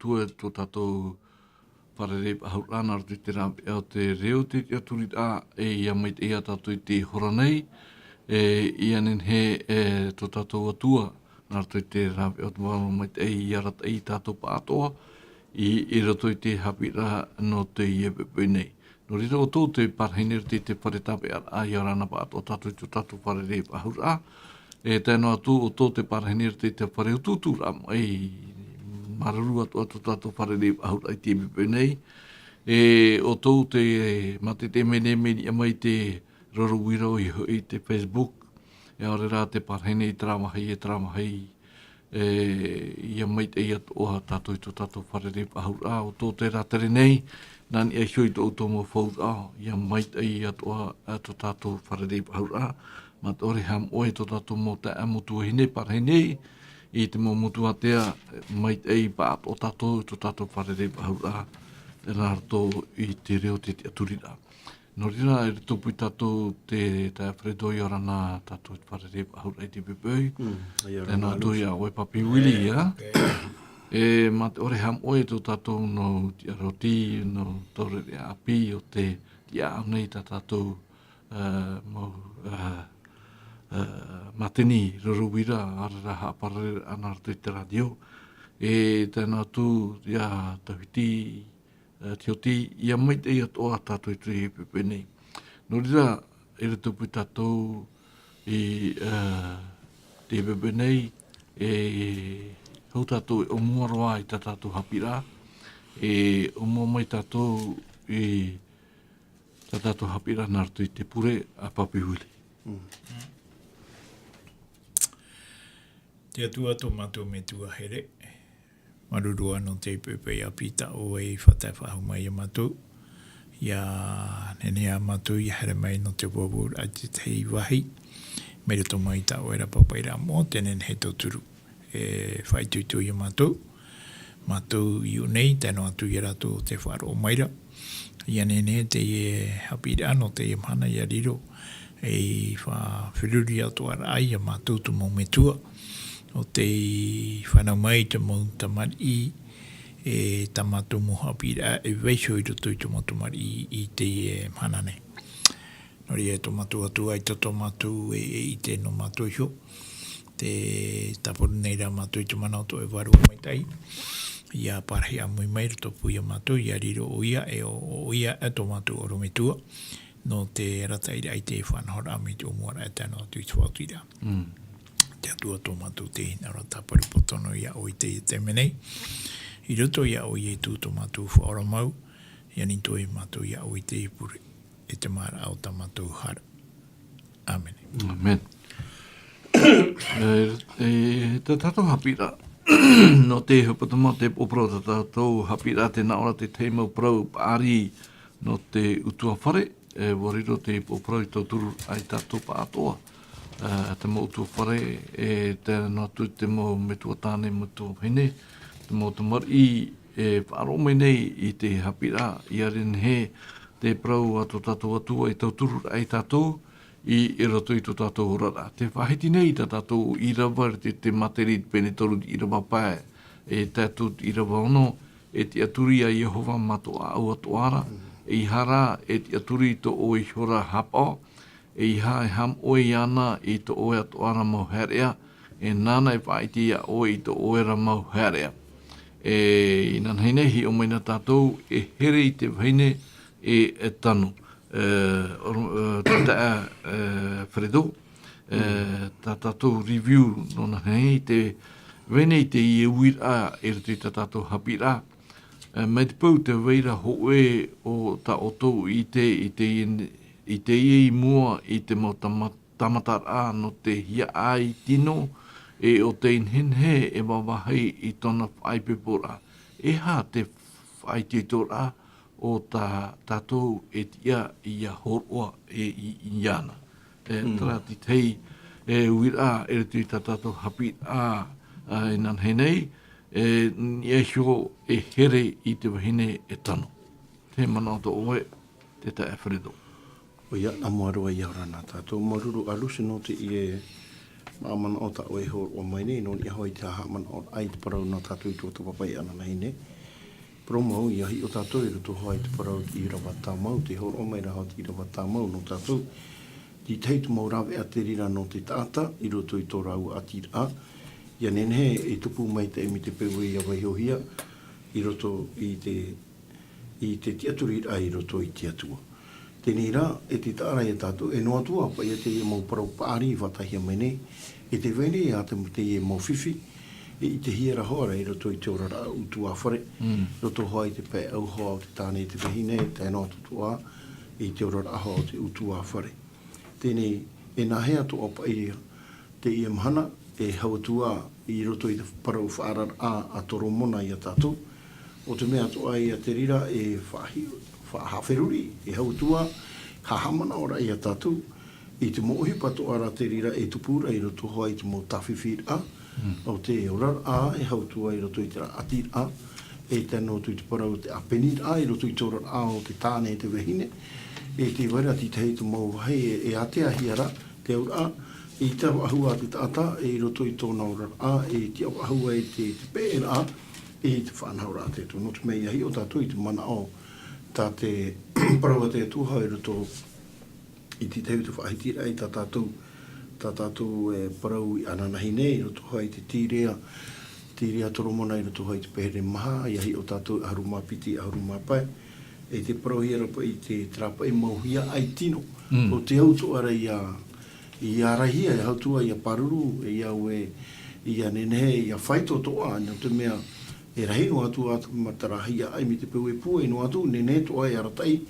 tua tō tātou wharere ahurana ar te rā o te reo te aturi a ia mai te ia tātou i te hora nei, ia nen he tō tātou atua nā rātou i te rā o te wāma mai te i arata i tātou pātoa i rato i te hapira no te ia pepe nei. No rira o tō te parhiner te wharetape a i arana pātoa tātou i tō tātou wharere ahura, tēnā atu o tō te parhiner te whare ututura maruru atu tātou wharere ahura i te pepe nei. O tō te mate te mene meni amai te rorowira i te Facebook, ore rā te parhene i tramahai, ia mai te ia toa tātou i tō tātou wharere ahura o tō te ratere nei, nani e hioi tō tō mō whaura, ia mai te ia toa tō tātou wharere ahura, ma tōre ham oe tō tātou mō te amutu hine parhene, i te mō mutu atea mai te i pāt o tātou tō tātou wharere ahura, nā rato i te reo te aturira. No rira e tupu i tātou te Alfredo i ora nā tātou wharere ahura i te pepei. Tēnā atu ia oe papi wili ia. Ma te ore ham oe tō tātou no tia roti, no tore rea api o te ia nei tā tātou mateni roruwira arara haparere ana rato i te radio. Tēnā atu ia tawhiti te oti ia mai te ia toa tātou i tui pepe nei. No rira, e re tupu tātou i te pepe nei, hau tātou o muaroa i tā tātou hapira, o mua mai tātou i tā tātou hapira nārtu i te pure a papi huli. Te atua tō mātou me tua here. Marurua no te pepe a pita o e whatai whahu mai a mātou. Ia nene a mātou i here mai no te wawur a te tei wahi. Meira tō mai ta o era papaira mō tenen he tō turu. Whai tuitu i a mātou. Mātou i unei, tēnō atu i rato te wharo o maira. Ia nene te hapira no te mana i a riro. Wha whiruri atu ara ai a mātou tu mō me tua. O te whanau mai te mō tamari tamatu mohapira weisho i roto i tamari i te manane. Nori e tomatu atu ai to tomatu i te no matu iho. Te taporu nei ra matu i te manauto e waru mai tai. Ia parhi a mui mai roto pui a matu i a riro o ia o ia e tomatu o rometua. No te rataira i te whanahora ami te umuara e tēnā atu i tuatira. Te atua tō mātou te hina rata paru potono ia o i te menei. I roto ia o i e tū tō mātou whaora mau, ia ni tō i mātou ia o i te ipure, e te mara au tā mātou hara. Amen. Amen. Te tātou hapira, no te hupatama te opro te tātou hapira te naora te teimau prau pāri no te utua whare, wariro te opro i tō turu ai tātou pātoa. Te mo utua whare, te nātu te mo metua tāne metua hene, te mo te mari wharo mai nei i te hapira, i aren he te prau ato tātou atua i tau turu ai tātou, i roto i tō tātou horara. Te whahiti nei tā tātou i rawa, te materi pene toru i rawa pae, tātou i rawa ono, e te aturi a Yehova matoa au atuara, i hara e te aturi to o i hora hapa, e ha e ham oe ana i to oe atuara mau herea, e nana e whaiti a oe i to oera mau herea. I nan heinehi o maina tātou e here i te whaine e tanu. Tata Fredo, tā tātou review no na hei te wene i te i uira e rete tā tātou hapira. Mai te pau te weira hoe o tā otou i te i mua i te mo tamatara no te hia ai tino e o te inhenhe e wawahai i tona whaipepora. E ha te whaititora o tātou e tia i a horoa e i iana. Tara ti tei uira e reti tā tātou hapi e nan henei e hio e here i te wahine e tano. Te manauta oe, te ta Alfredo. O ia na moaroa i aurana tātou maruru alusi no te i Maaman o ta o e ho o mai nei, non i hoi te aha man o ai te parau no tātou i tō te papai ana nei ne. Promo i ahi o tātou i roto hoi te parau ki i rawa tā mau, te hor o mai raha ki i rawa tā mau no tātou. Di teitu mau rawe a te rira no te tāta, i roto i tō rau a tira a. Ia nenhe e tupu mai te emi te pewe i awai hohia, i roto i te tiaturi a i roto i tiatua. Tēnei rā, e te tāra e tātou, e noa tua, pa ia te ia mau parau pāri i watahia mai nei, e te vene e ate te ia mau whiwhi, e i te hiera hoara i roto i te orara utu a whare, roto hoa i te pē au hoa o te tāne i te wahine, te noa tutu a, i te orara aha o te utu a whare. Tēnei, e nā hea to opa i te ia mahana, e hauatua i roto i te parau whaarar a toro mona i a tātou, o te mea toa i a te rira e whaahawheruri, e hautua, hahamana ora i a tātou, i te mohi pato ara te rira e tupura i roto hoa i te mo tawhiwhir a, o te orar a, e hautua i roto i te atir a, e tēnō tu i te parau te apenir a, i roto i te orar a o te tāne e te wehine, e te waira ti te heitu mau wahi e atea hiara, te ora a, i te ahua te tata, e i roto i tōna orar a, e te ahua e te pēra a, e te whanhaura a te tō. No te mei ahi o tātou i te mana o, tā te parawa te tuha i roto i te teu te whaahitira i tā tātou e parau i ananahi nei i roto hai te tīrea toromona i roto hai te pehere maha i ahi o tātou aharuma piti aharuma pai e te parau hiera pa i te trapa i mauhia ai tino o te auto ara i a rahia i hautua i a paruru i au i a nenehe i a whaito toa no te mea e rahi no atu atu matarahia ai mi te pewe pua no atu nene toa e aratai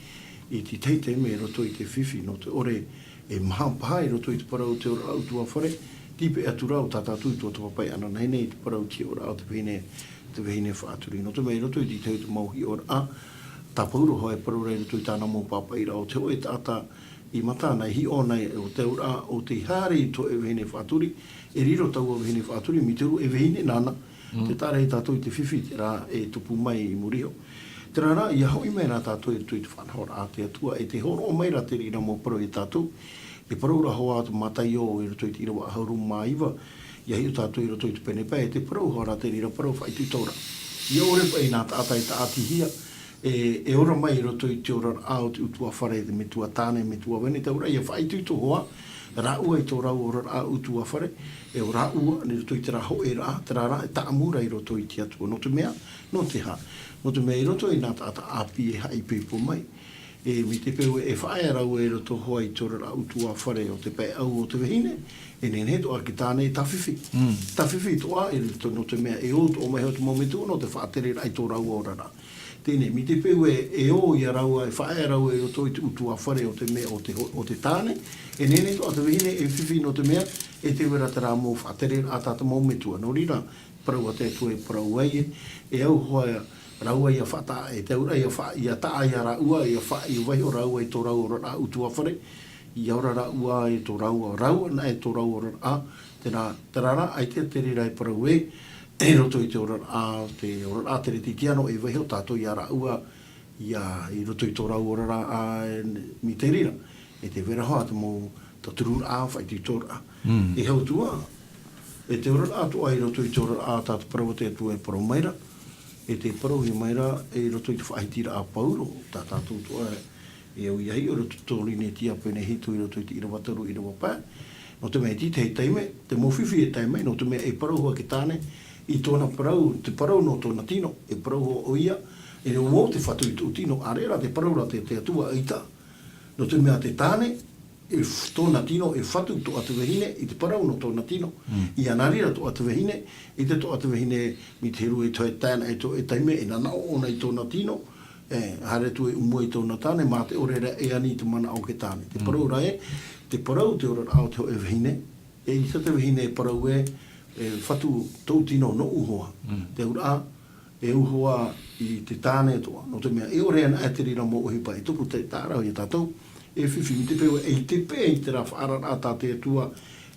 i te teite me roto i te whiwhi no te ore e maha paha i roto i te parau te ora autua whare tipe atura o tātātu i tō papai ana nei nei te parau te ora au te wehine whaaturi no te mei roto i te teu te mauhi ora a tā pauro hoa e parau rei roto i tāna mō papai ra o te oe tāta i matana hi o nei o te ora o te hare i tō e wehine whaaturi e riro tau o wehine whaaturi mi te ru e wehine nana te tāre i tātou i te whiwhi te rā e tupu mai i muriho. Te rā i hau i mei rā tātou i tui te whanahora a te atua e te horo o mai rā te rira mō parau i tātou e parau ra hoa atu matai o i roto i te irawa ahauru maiwa i ahi o tātou i roto i te penepai e te parau hoa rā te rira parau whaitu taura. I ore pa i nā tātai ta atihia e ora mai i roto i te ora ao te utua whare te metua tāne metua wene taura i a whaitu to hoa rā ua i tō rau ora a utua whare, e o rā ua, ni roto i te raho e rā, te rā e taamura i roto i te atua. No te mea, no te ha. No te mea i roto i nā tāta api e hai pipo mai. E mi te peu e whae rau e roto hoa i tō rā utua whare o te pē au o te wehine, e nen he toa ki tāne i tawhiwhi. Tawhiwhi toa i roto no te mea e o tō mai hau te momentu, no te whaatere rai tō rau ora rā. Tēne, mi te peu e o i a rau e whae rau e roto i te utua whare o te mea o te tāne, e nene toa te wehine e whiwhi no te mea, e te wera te rā mō whaatere a tāta mō metua. No rira, parau a te tue parau ai e au hoa raua i a whata e te ura i a taa i a raua i a wha i wai o raua i tō raua rā utua whare, i aura raua i tō raua na e tō raua rā, te rara ai te rira i parau e roto i te ora a te reti tiano e wai o tātou i a raua i roto i tō raua rā mi te rira, e te vera hoa te mō ta turur a whai te tōra. E hau tua, e te ora a tua i roto i tōra a tātou parau te atua e parau maira, e te parau hi maira e roto i te whaitira a pauro, tā tātou tua e au iai o roto tōri ne tia pene hitu i roto i te irawataru i rawa pā. No te mea ti te hei taime, te mowhiwhi e taime, no te mea e parau hoa ki tāne, i tōna parau, te parau no tōna tino, e parau hoa o ia, e no mō te whatu i tō tino, arera te parau ra te atua eita. No te mea te tāne, e tōna tino e whatu tō atu wehine i te parau no tōna tino i anarira tō atu wehine i te tō atu wehine mi te heru e toi tāna e tō e taime e nana ona i tōna tino hare tu e umua i tōna tāne mā te orera e ani te mana au ke tāne te parau rai te parau te ora au te ho e wehine e i te wehine e parau e whatu tō tino no uhoa te ura e uhoa i te tāne toa no te mea e ore ana e te rira mō uhipa e tupu te tārau i tātou e whiwhi mi te pewa e te pē i te rāwhaara rātā te atua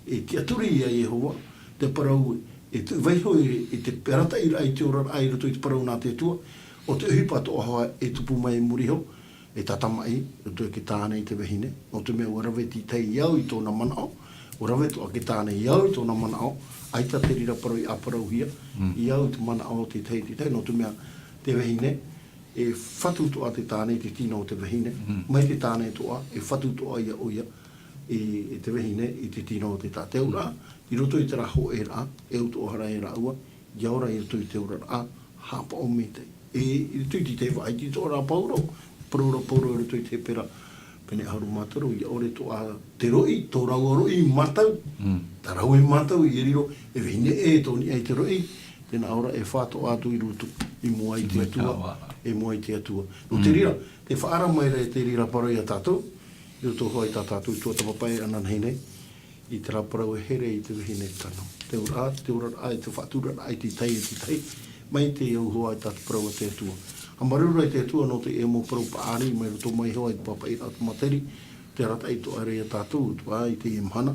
e te aturi ia Yehova, te parau e te waihoi e te perata i rai te ora ai rato i te parau nā te atua, o te uhipa to ahoa e tupu mai muriho, e tatamai, rato e ke tāne i te wahine, o te mea warawe ti tei iau i tōna manao, o rawe to a ke tāne iau i tōna mana o, aita te rira parau i aparau hia, iau te mana o te tei, no tu mea te wehine, e whatu toa te tāne te tino o te wehine, mai te tāne toa, e whatu toa ia o ia, e te wehine i te tino o te tā. Te ura, i roto i te raho e rā, e uto o hara e rā ua, i aura i roto i te ura rā, hapa o me te. I roto i te whai, i tō rā pauro, pauro i roto i te pera, pene aharu mataru, i ore toa te roi, tō rau roi matau, ta rau e matau i riro, e wehine e tōni ai te roi, tēnā aura e whāto atu i roto, i mua i te atua, e mua i te atua. No te rira, te whaara mai re te rira paroi a tātou, i roto hoi tā tātou i tua tapapai anan hei nei, i te raparau e here i te wehine tano. Te ura ai, te whātura ai te tei, mai te au hoa i tātou parau a te atua. A marura i te atua no te e mo parau paari, mai roto mai hoa i te papai atu materi, te rata i to are a tātou, tua i te e mhana,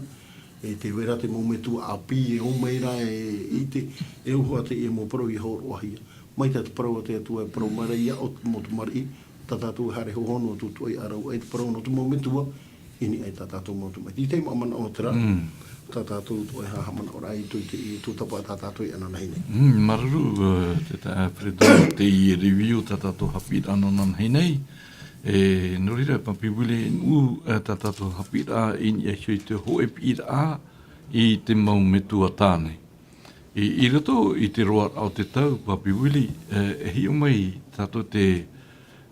e te wera te mometua a pi, e omeira i te e hoa te e mo parau i haoro ahia. Mai te parau a te atua e parau mara ia o te motu mari, tā tātou hare hohono tu toi arau ai te parau no te mometua, ini ai tā tātou motu mai. I te mamana o te rā, tā tātou toi hahamana o rai tu te i tu tapa tā tātou i anana hine. Mararu, te tā Fredo, te i review tā tātou hapit ananan heinei, norira papiwile tā tātou hapit a ini e hui te hoe pira a i te maumetua tāne. I rato i te roa au te tau papiwili, hi o mai tātou te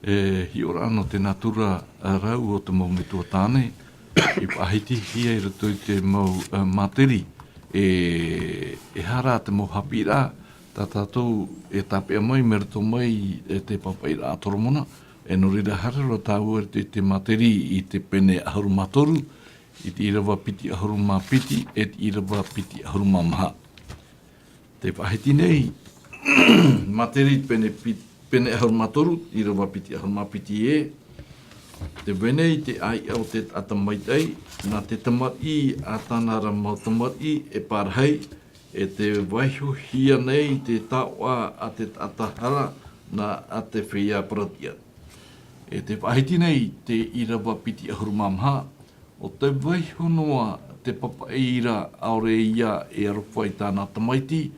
hi ora ano te natura rau o te maumetua tāne, i pahiti hia i rato i te mau materi, e hara te mau hapira, tā tātou e tāpea mai, me rato mai te papaira a toromona, e norira harero tāu e te materi i te pene aharu matoru, i te irawa piti aharu mā piti, e te irawa piti aharu mā maha. Te pahiti nei, materi pene aharu matoru, irawa piti aharu mā piti e, te wenei te ai au te atamaitai, nā te tamati a tānara mau tamati e pārhei, e te waiho hia nei te taua a te atahara na a te whia pratia. E te wahiti nei te irawa piti ahuru mamha, o te waiho noa te papaira aore ia e arowhai tāna tamaiti,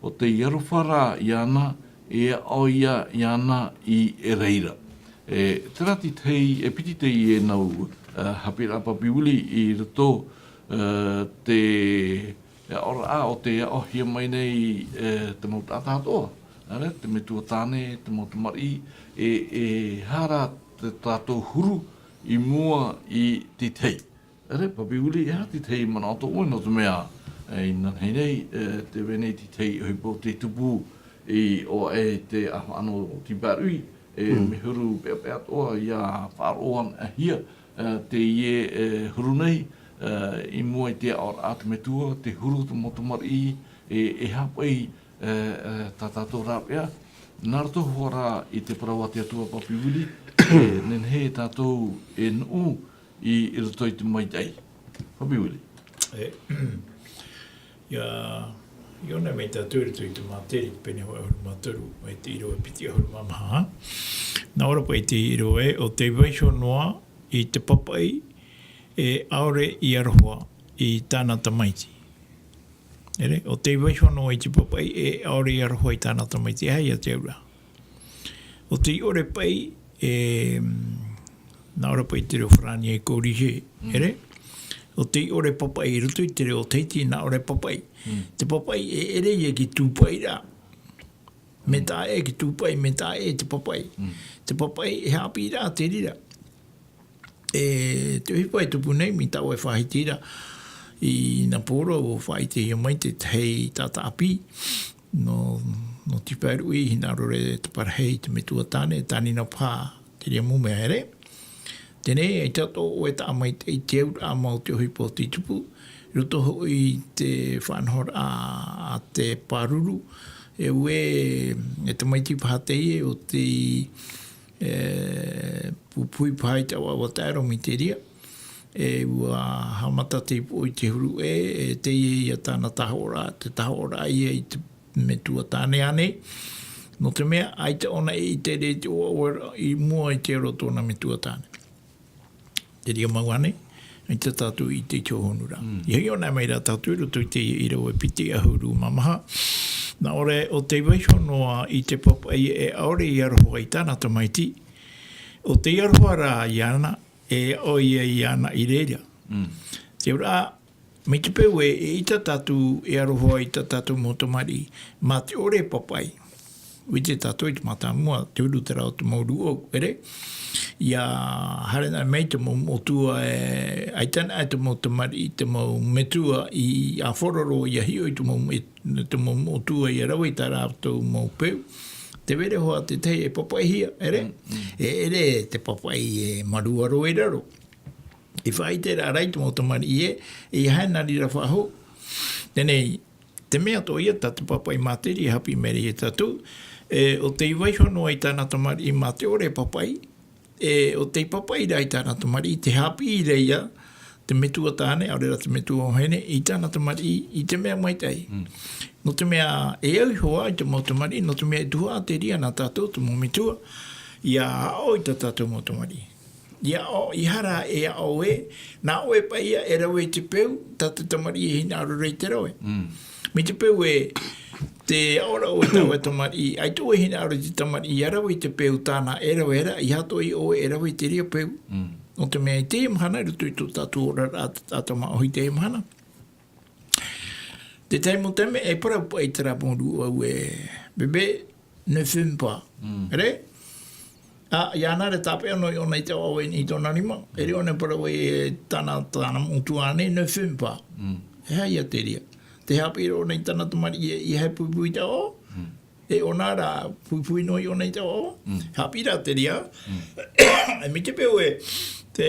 o te iarowhara iana e au ia iana i e reira. Te rati tei, e piti tei e nau hapira papiwili i rato te ora a o te ahia mai nei te mautata atoa. Te metua tāne, te mautamari, e hara te tātou huru i mua i te tei. Papiwili e hati tei mana ato oi no te mea. I nan hei nei, te wenei te tei hipo te tupu i o e te ano ti barui, me huru pea toa i a wharoan a hia, te ie huru nei, i mua i te aor atu metua, te huru te motomari, e hapai tā tātou rāpea. Nā rato hora i te parawa te atua papiwili, nen he tātou e nuu i rato i te maitai. Papiwili. Ia ona mei tātou rato i te māteri pene hoa ahuru mātaru, mai te iroa piti ahuru mamaha. Nā ora pai te iroa o te waisho noa i te papai e aore i aroha i tāna tamaiti. O te waisho noa i te papai e aore i aroha i tāna tamaiti, hei a te aura. O te ore pai nā ora pai te reo whrani e kōrihe, o te ore papai i rutu i te reo teiti nā ore papai. Te papai e ere i ki tūpai rā. Me tā e ki tūpai, me tā e te papai. Te papai e hapi rā te rira. Te hipa e tupu nei, mi tau e whahiti rā. I nā pōra o whaite i mai te hei tata api. No tiparu i hina rore te parahei te metua tāne, tāni nā pā te rea mume here. Tēnei, e tato o e tā mai te teu rā mau te hipa o te tupu. Roto ho i te whanhora a te paruru, e ue e te maiti pahatei o te pupui pahai tawa wa taero mi te ria. E ua hamata te ipo i te huru e te i a tāna tahora, te tahora i e te metua tāne ane. No te mea, ai te ona i te re te oa i mua i te roto na metua tāne. Te ria mau ane. i te tatu i te tōhonura. I hei o nā mai rā tatu roto i te i rau e piti ahuru mamaha. Nā ore o te waihonoa i te papa e aore i aroha i tāna tamaiti. O te aroha rā iana e o ia iana i reira. Te ora, me te peu e i ta tatu e aroha i ta tatu motomari, ma te ore papai. Ui te tatu i te matamua, te uru te rao te mauru o, ere? Ia harena mei te mau motua e aitana ai te mau tamari, te mau metua i a whororo i a hio i te mau motua i a rau i ta rātou mau peu. Te vere hoa te tei e papai hia, ere? E ere te papai e maruaro e raro. I whai te rārai te mau tamari e haina rira whaho. Tenei, te mea to ia tatu papai materi hapi mere e tatu, o te iwaihono ai tāna tamari i mate ore papai, o te papai rai tāna tamari, te hapi i reia, te metua tāne, aurera te metua o hene, i tāna tamari, i te mea maitai. No te mea e au hoa i te mau tamari, no te mea e tua a te ria nā tātou, te mau metua, ia ao i tā tātou mau tamari. Ia o, i hara e ao e, nā oe paia e rau e te peu, tātou tamari e hina aru rei te raue. Me te peu e, te aora o tau e tamari, ai tō e hina aru te tamari, i arau i te peu tāna e rau era, i hato i o e rau i te ria peu. O te mea i te imhana, i rutu i tō tātou ora atama o hi te imhana. Te teimu teme e parau pa i te rapongu au e bebe ne fume pa. Ere? Ia nare tape anō i ona i te aue ni tōna rima. Ere one parau e tāna mutuane ne fume pa. E hai a te ria. Te hapi ona i tāna tamari i hei puipui te o. E ona rā puipui no i ona i te o. Hapi rā te ria. E mi te peo e te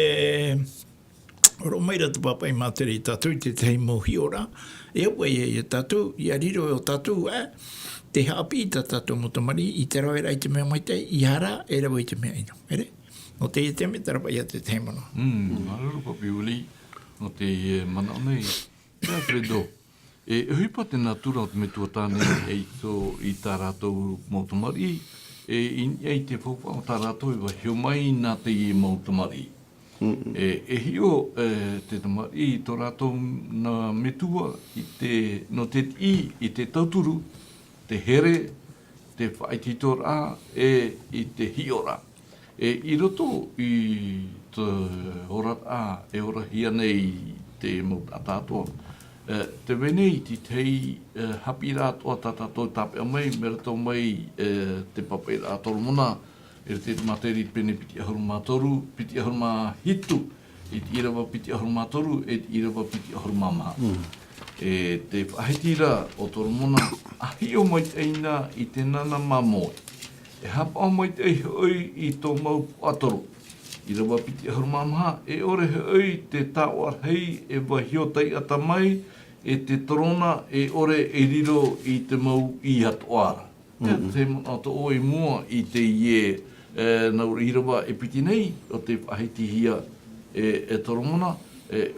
oro meira te papai materi tatu te tei mohi ora. E ua e tatu, i ariro o tatu te hapi i tatu mo tamari i te rau i te mea maite i hara e rau i te mea ino. Ere? No te i te me tarapai a te te mono. Maruru papi uli, no te mana nei. Ea Fredo. E huipa te natura o te metua tāne e i tā rātou mautamari, e te whaupa o tā rātou e wa hio mai nā te i mautamari. E hio te tamari i tō rātou nā metua no te i te tauturu, te here, te whaititora i te hiora. I roto i te ora e ora hia nei te mautatatoa, te wenei ti tei hapi rātoa tātātou tāpe a mai, mera tau mai te papai rātoru mona, e te materi pene piti ahuru mātoru, piti ahuru mā hitu, e te irawa piti ahuru mātoru, e te irawa piti ahuru māma. E te whahitira o toru mona, ahi o mai teina i te nana mamoi. E hapa o mai te oi i tō mau atoru. I rawa piti ahuru māma, e ore hei te tāoar hei e wahiotai ata mai, e te torona e ore e riro i te mau i atoara. Te mona to oi mua i te ie nau rirawa e piti nei o te whahitihia e toromona,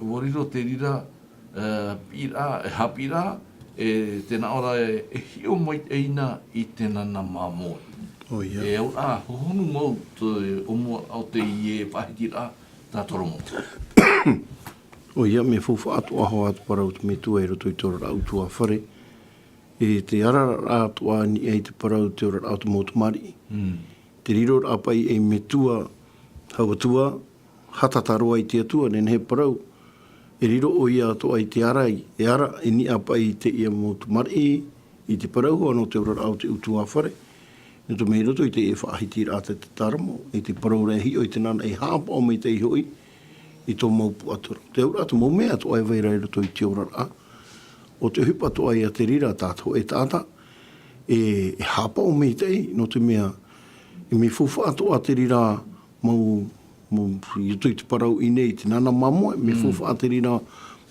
wariro te rira pira, hapira, tēnā ora e hio mai eina i tēnā nā māmoi. E au hohonu mau te omua au te ie whahitira tā toromona. O ia me fufa atu aho atu parau te me tua e roto i tōra autua whare. E te ara atua ni e te parau te ora autu motumari. Te riro apai e me tua hauatua, hatataroa i te atua, nen he parau. E riro o ia atua i te ara e ara e ni apai te ia motumari i te parau ano te ora autu utua whare. E to me roto i te e whaahitira ate te taramo, i te parau rehi o i te nana e hapa o me te ihoi, i tō maupu atura. Te ora atu mō mea tu ai veirai roto i te ora a. O te hupa tu ai a te rira tātou e tāta, e hapa o mei tei, no te mea, e me fufa atu a te rira i tui te parau i nei te nana mamoe, me fufa a te rira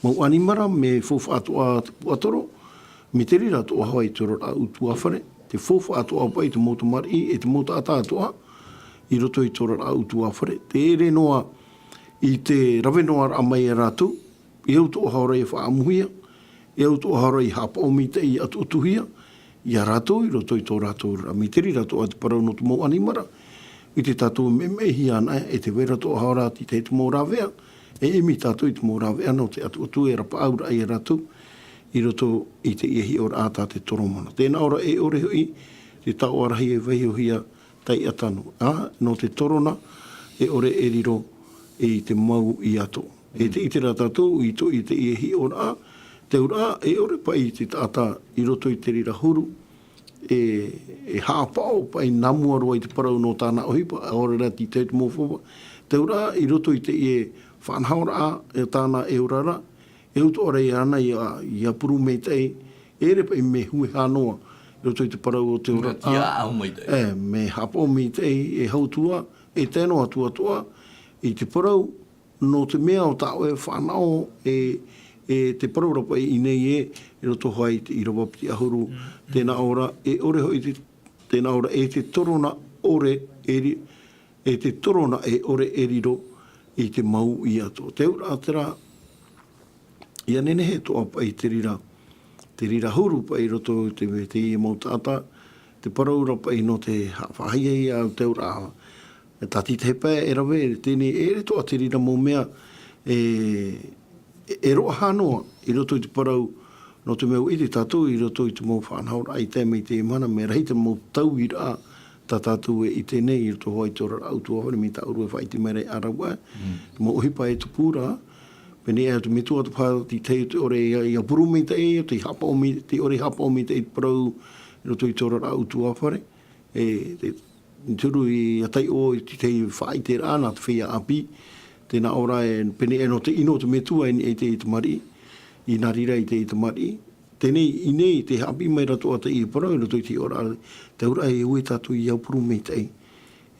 mau animara, me fufa atu a te puatoro, me te rira atu a hawai te ora a utua whare, te fufa atu a pai te motumari, e te mota ata atua, i roto i te ora a utua whare. Te ere noa, i te rawenoa a mai e rātu, i au tō haora i whaamuhia, i au tō haora i hapa o mi te i atu utuhia, i a rātu i roto i tō rātu a mi teri rātu a te parau no tu mō animara, i te tātou me hia ana e te wera tō haora ti te mō rāwea, E mi tātou i te mōrawe ana o te atu e rapa aura ai ratu i roto i te iehi ora ātā te toromana. Tēnā ora e ore hui te tau arahi e vai hia tai atanu. No te torona e ore e riro i te mau i ato. E te itera tātou i to i te iehi ora te ura e ore pai i te tātā i roto i te rira huru e hāpao pai namua roa i te parau no tāna ohipa a ore rati te mōwhawa. Te ura i roto i te ie whanhaora e tāna e urara e uto ora i ana i a puru mei tei e re pai me hui hanoa i roto i te parau o te ura. Me hapo mei tei e hautua e tēno atua i te parau no te mea o tāo e whanao e te parau rapa i nei e roto hai i rawa piti ahuru tēnā ora e ore hoi tēnā ora e te torona ore e te torona e ore e riro i te mau i ato. Te ura atera ia nene he toa pai te rira huru pai roto te i mau tāta te parau rapa i no te whahia i au te ura tati te hepa e rawe tēne e re toa te rira mau mea e roa hanoa i roto i te parau no te meu i te tātou i roto i te mau whanhaura ai te mei te mana me rahi te mau tau i rā tā tātou e i tēnei i roto hoi tōra autua hori mi tā urua whai te mere arawa mo ohipa e tu pūra pene e tu metua tu pā ti te ore i a puru mi te e te hapa o mi te ore hapa o mi te i parau i roto i tōra autua whare te turu i a tai o i te whai te rāna te whia api tēnā ora e pene e no te ino te metua e te i te mari i nā rira i te i te mari. Tēnei i nei te hapi mai rato a te i parau i rato i te ora te ora e ue tātou i au puru mei tei.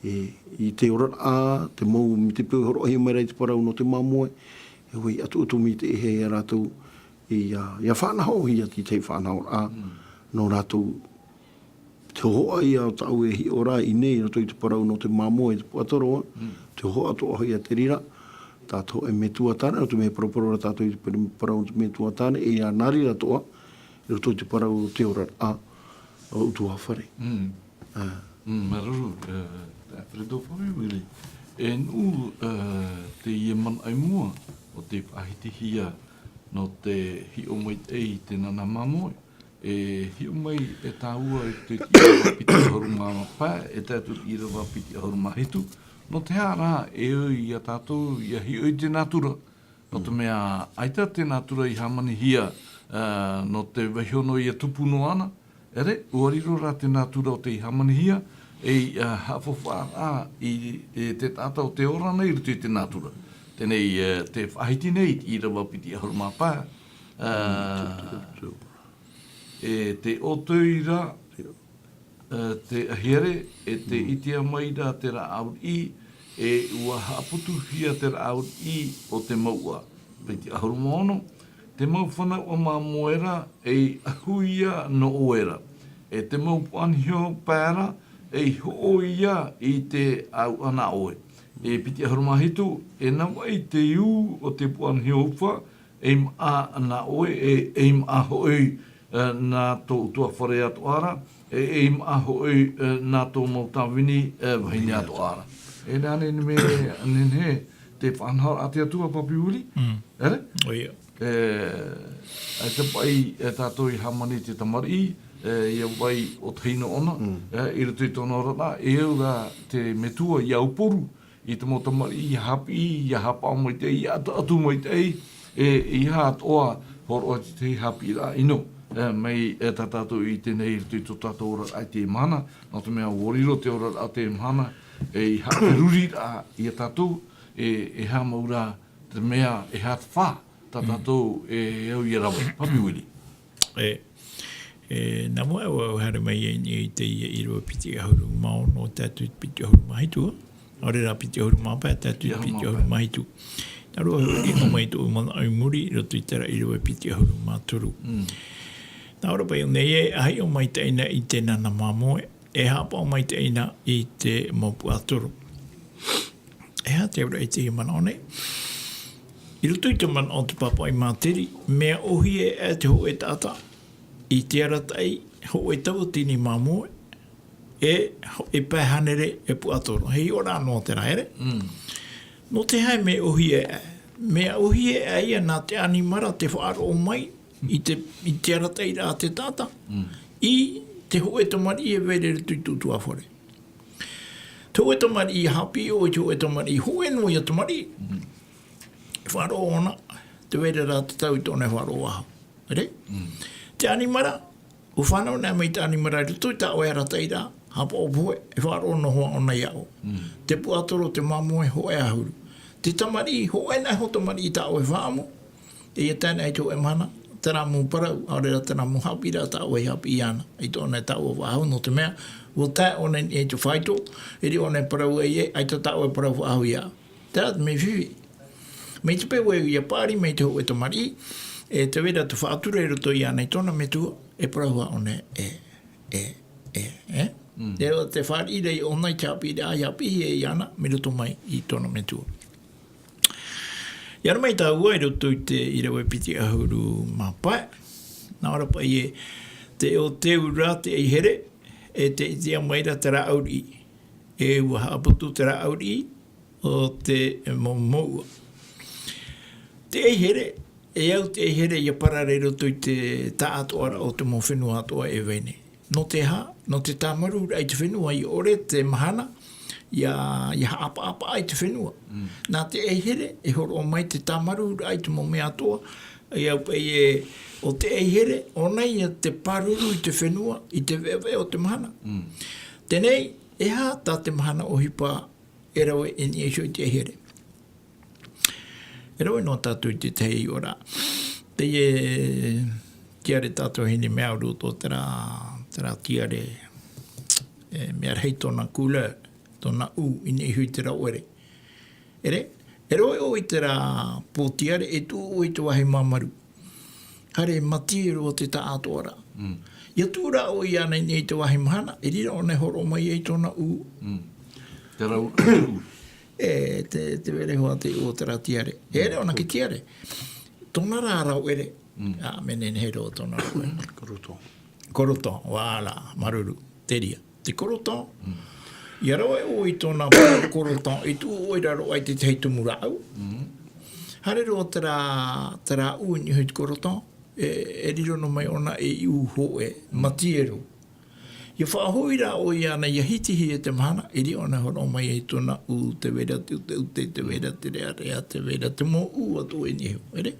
I te ora a, te mau mi te pēu horo ahi mai rai te parau no te mamoe e ue atu mi te ehe a ratou i a whanahau hi ati te whanahau a no ratou te hoa i a tau e hi ora i nei rato i te parau no te mamoe te puatoroa te hoa ato ahi a te rira tātou e me tuatana, o te me paraparora tātou i te parau te me tuatana, e a nari ratoa, i roto i te parau te ora a utua whare. Maruru, Alfredo Whawewiri, e nu te ia man ai mua o te ahiti hia no te hi o mai ei te nana mamoe, e hi o mai e tāua e te irawa piti ahoru mamapa, e tātou irawa piti ahoru mahitu, no te hara e oi a tātou i a hi oi te natura. No te mea aita te natura i hamani hia no te wahiono i a tupuno ana. Ere, uariro rā te natura o te i hamani hia e hawhawha i te tata o te ora nei rutu i te natura. Tēnei te whahiti nei i rawa piti ahuru mapā. E te otoira te ahiere e te itia maira te ra aur i e ua haputu hia te ra aur i o te maua. Piti ahuru mono, te mau whana o mā moera e ahuia no oera. E te mau puanhio pēra e hooia i te au ana oe. E piti ahuru mahitu, e nawai te iu o te puanhio upa e mā ana oe e mā hoi nā tō utua whare atu ara, e ahoi nā tō mautawini wahine ato ara. E nāne me anene te whanhara a te atua papi uri. Ere? Oia. E te pai e tātou i hamani te tamari, ia wai o te hino ona, i rato i tōna rana, e eura te metua i auporu, i te motamari i hapi, i hapa o mai te, i atu mai te, i hatoa horo o te hapi ra ino. Mai e tātou i tēnei i tō tātou ora ai te mana, no te mea wariro te ora a te mana, e hape ruri a i a tātou, e ha maura te mea e hat wha, tātou e au i rawa, papi wiri. Nā mua au hara mai e te ia i rua piti ahuru mao no tātou piti ahuru mahitu, ore rā piti ahuru mapa, tātou piti ahuru mahitu. Nā rua i o mai tō mana au muri, roto i tera i rua piti ahuru māturu. Nā ora pai o nei e ahi o mai teina i te nana mamoe, e hapa o mai teina i te mopu aturu. E ha te ora i te mana o nei. I rutu i te mana o te papa i māteri, mea ohi e te ho e tata, i te aratai ho e tau tini mamoe, e pēhanere e pu aturu. Hei ora anō te raere. No te hai me ohi e mea uhi e aia nā te animara te whaaro o mai i te arateira a te tata i te hoe tamari e vere tui tutua whare. Te hoe tamari i hapi o te hoe tamari i hoe no i a tamari. Whaaro ona te vere rā te tau tōne whaaro aha. Ere? Te animara, u whanau nā mei te animara i tui ta oe arateira hapa o pue e whaaro no hoa ona iao. Te puatoro te mamoe hoe ahuru. Te tamari, hoe nai ho tamari i ta oe whaamo. E ia tēnei tō e mana. Tērā mū parau, aurera tērā mū hapira, tā oe hapi i ana. I tōne tā oe wahau no te mea. Wo tā one e tu whaito, e ri one parau e e, ai tā oe parau wahau i a. Tērā te me whiwi. Mei te pewe i a pāri, mei te ho e tamari, e te wera tu whaatura e roto i ana i tōna me tua, e parau a one e. Te o te whaari rei ona i te hapi i a hapi i ana, me roto mai i tōna me tua. Iara mai tā ua i roto i te irawe piti ahuru mapai. Nā ora pa i e te o te ura te ei here e te itia maira te rā auri. E ua haaputu te rā auri o te momoua. Te ei here, e au te ei here i a parare roto i te tā atoara o te mo whenua atoa e wene. No te ha, no te tāmaru ai te whenua i ore te mahana, ia apa ai te whenua. Nā te ei here, e horo o mai te tamaru ai te mome atoa, ia o te ei here, o nei ia te paruru i te whenua, i te vewe o te mahana. Tenei, e ha tā te mahana o hipa e rawe e ni e i te ei here. E rawe no tātou i te tei ora. Te tiare tātou hini mea uru tō tera tiare mea rei tōna kula, tōna u i nei hui te rauere. Ere? E roe o i te rā pōtiare e tū o i te wahi mamaru. Hare matiero o te tā atoara. Ia tūra o i ana i nei te wahi mahana, e rira o ne horo mai e tōna u. Te rau. Te vere hoa te o te rā tiare. Ere ona ki tiare. Tōna rā rauere. Menen hero o tōna rauere. Koroto. Koroto, wāla, maruru, te ria. Te koroto. Ia rawa e o i tōna koroton, i tū o i raro ai te teitumu rau. Hare ro te rā ui ni hui te koroton, e riro no mai ona e iu hoe, matiero. Ia whaahoi rā o i ana, ia hitihi e te mahana, e ri ona horo mai e tōna u, te wera te ute, te wera te rea, te wera te mō u ato e ni heu, ere?